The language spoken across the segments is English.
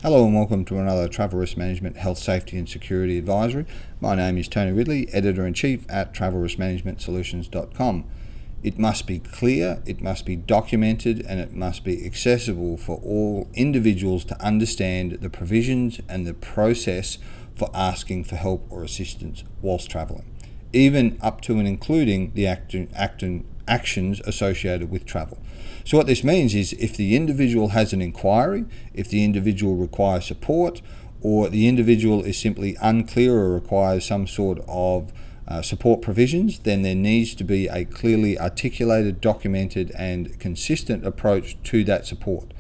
Hello and welcome to another Travel Risk Management Health, Safety and Security Advisory. My name is Tony Ridley, Editor-in-Chief at travelriskmanagementsolutions.com. It must be clear, it must be documented, and it must be accessible for all individuals to understand the provisions and the process for asking for help or assistance whilst travelling, even up to and including the actions associated with travel. So what this means is if the individual has an inquiry, if the individual requires support, or the individual is simply unclear or requires some sort of support provisions, then there needs to be a clearly articulated, documented and consistent approach to that support.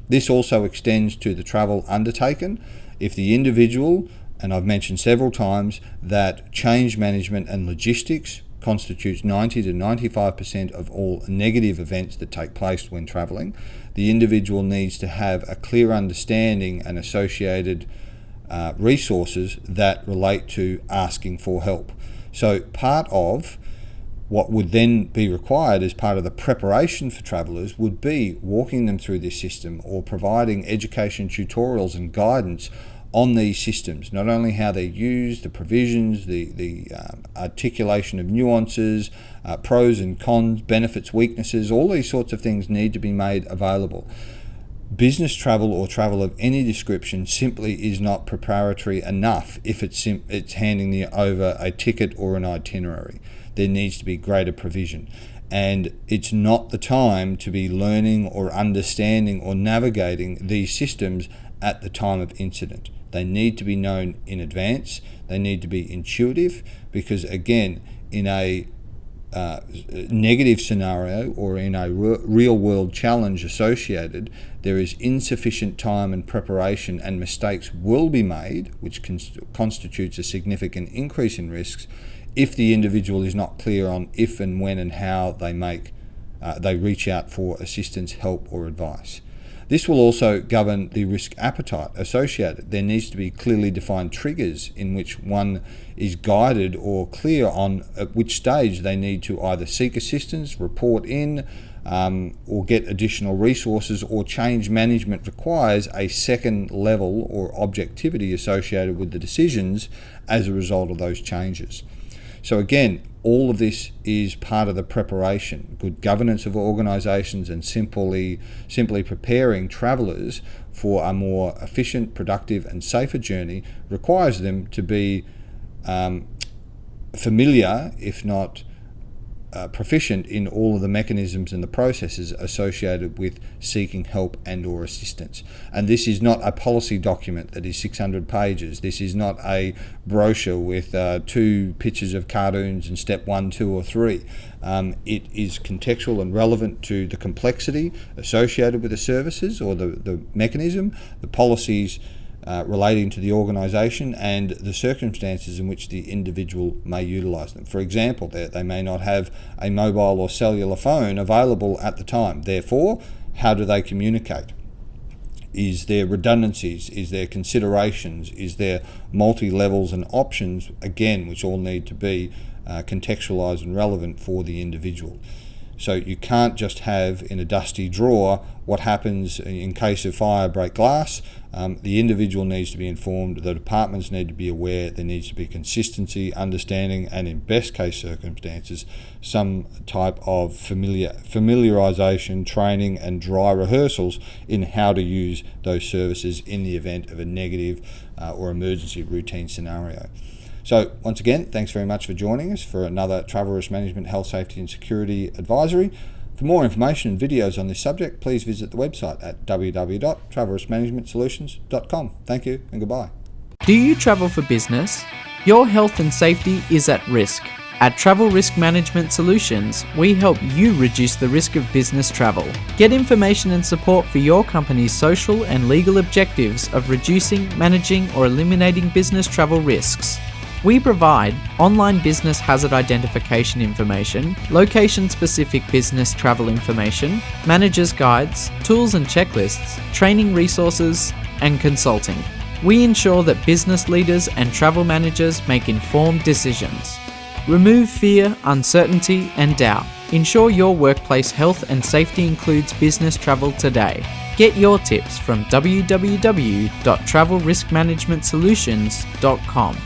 This also extends to the travel undertaken. If the individual, and I've mentioned several times that change management and logistics constitutes 90 to 95% of all negative events that take place when travelling, the individual needs to have a clear understanding and associated resources that relate to asking for help. So part of what would then be required as part of the preparation for travellers would be walking them through this system or providing education tutorials and guidance on these systems, not only how they're used, the provisions, the articulation of nuances, pros and cons, benefits, weaknesses, all these sorts of things need to be made available. Business travel or travel of any description simply is not preparatory enough if it's handing you over a ticket or an itinerary. There needs to be greater provision. And it's not the time to be learning or understanding or navigating these systems at the time of incident. They need to be known in advance. They need to be intuitive because, again, in a negative scenario or in a real world challenge associated, there is insufficient time and preparation, and mistakes will be made, which constitutes a significant increase in risks if the individual is not clear on if and when and how they reach out for assistance, help or advice. This will also govern the risk appetite associated. There needs to be clearly defined triggers in which one is guided or clear on at which stage they need to either seek assistance, report in, or get additional resources, or change management requires a second level or objectivity associated with the decisions as a result of those changes. So again, all of this is part of the preparation. Good governance of organisations and simply preparing travellers for a more efficient, productive and safer journey requires them to be familiar, if not proficient in all of the mechanisms and the processes associated with seeking help and or assistance. And this is not a policy document that is 600 pages. This is not a brochure with 2 pictures of cartoons in step 1, 2 or 3. It is contextual and relevant to the complexity associated with the services or the mechanism, the policies relating to the organisation and the circumstances in which the individual may utilise them. For example, they may not have a mobile or cellular phone available at the time. Therefore, how do they communicate? Is there redundancies? Is there considerations? Is there multi-levels and options, again, which all need to be contextualised and relevant for the individual? So you can't just have in a dusty drawer what happens in case of fire, break glass. The individual needs to be informed, the departments need to be aware, there needs to be consistency, understanding, and in best case circumstances, some type of familiarisation, training and dry rehearsals in how to use those services in the event of a negative or emergency routine scenario. So once again, thanks very much for joining us for another Travel Risk Management Health, Safety and Security Advisory. For more information and videos on this subject, please visit the website at www.travelriskmanagementsolutions.com. Thank you and goodbye. Do you travel for business? Your health and safety is at risk. At Travel Risk Management Solutions, we help you reduce the risk of business travel. Get information and support for your company's social and legal objectives of reducing, managing or eliminating business travel risks. We provide online business hazard identification information, location-specific business travel information, manager's guides, tools and checklists, training resources, and consulting. We ensure that business leaders and travel managers make informed decisions. Remove fear, uncertainty, and doubt. Ensure your workplace health and safety includes business travel today. Get your tips from www.travelriskmanagementsolutions.com.